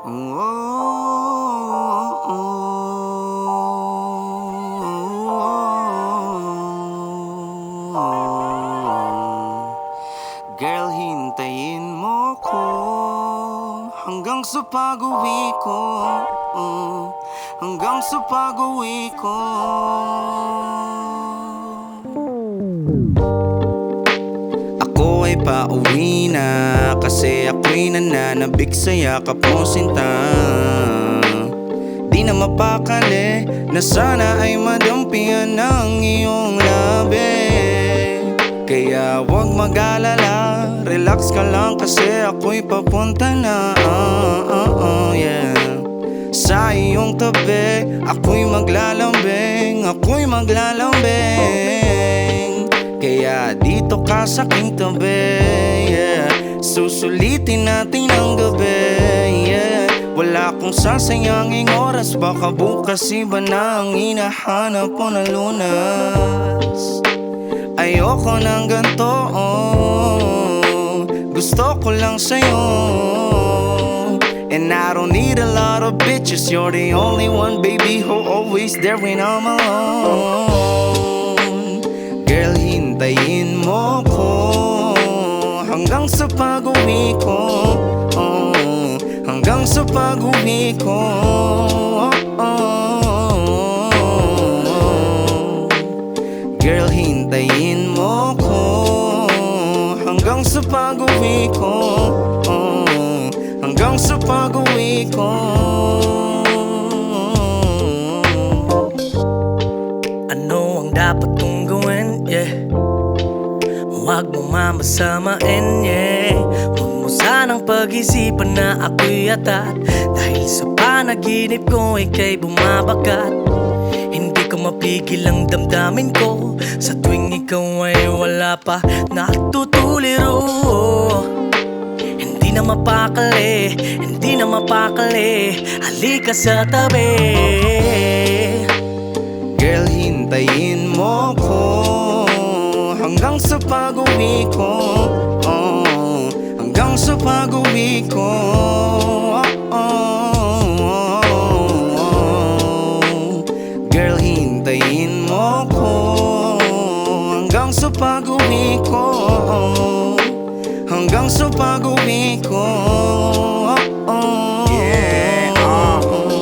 Girl, hintayin mo ko hanggang sa pag-uwi ko, hanggang sa pag-uwi ko. Ako ay pauwi na kasi ako'y nananabik sa yakap mo, sinta. Di na mapakali na sana ay madampihan ng iyong labi. Kaya wag mag-alala, relax ka lang kasi ako'y papunta na, yeah. Sa iyong tabi, ako'y maglalambing, ako'y maglalambing. Kaya dito ka sa aking tabi, yeah. Susulitin natin ang gabi, yeah. Wala akong sasayanging oras, baka bukas iba na ang hinahanap mo na lunas. Ayoko ng ganito, gusto ko lang sa'yo. And I don't need a lot of bitches, you're the only one, baby, who always there when I'm alone. Girl, hintayin mo ko hanggang sa pag-uwi ko, hanggang sa pag-uwi ko. Girl, hintayin mo ko hanggang sa pag-uwi ko, hanggang sa pag-uwi ko. Ano ang dapat kong gawin, yeah? Huwag mo mamasamain, yeah. Huwag mo sanang pag-isipan na ako'y atat, dahil sa panaginip ko ika'y bumabagat. Hindi ko mapigil ang damdamin ko sa tuwing ikaw ay wala pa natutuliro. Hindi na mapakali, hindi na mapakali, halika sa tabi. Girl, hintayin mo ko hanggang sa pag-uwi ko, hanggang sa pag-uwi ko. Girl, hintayin mo ko hanggang sa pag-uwi ko, hanggang sa pag-uwi ko.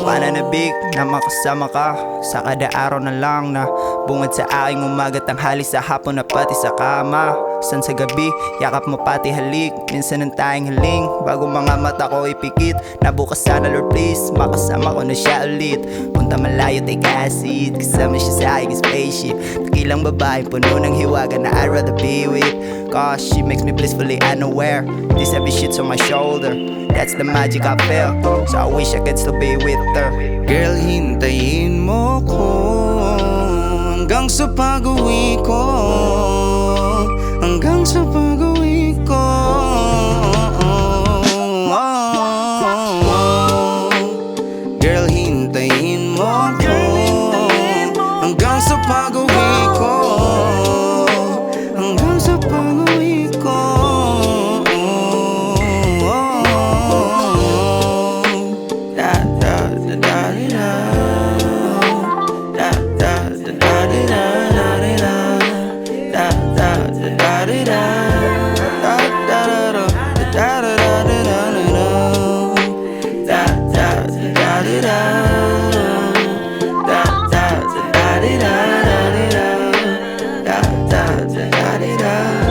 Pananabik na makasama ka sa kada araw na lang na bungad sa aking umaga, tanghali, sa hapon na pati sa kama. San sa gabi, yakap mo pati halik, minsan ang tayong haling bago mga mata ko ipikit. Nabukas sana Lord please, makasama ko na siya ulit. Punta malayo take acid, kasama siya sa aking spaceship. Takilang babaeng puno ng hiwaga na I'd rather be with, cause she makes me blissfully unaware. This heavy shit's on my shoulder, that's the magic I feel, so I wish I could still be with her. Girl, hintayin mo ko hanggang sa pag-uwi ko, hanggang sa pag-uwi ko. Girl, hintayin mo ko hanggang sa pag-uwi ko, hanggang sa pag-uwi ko. Da da da da da da da da da da da da.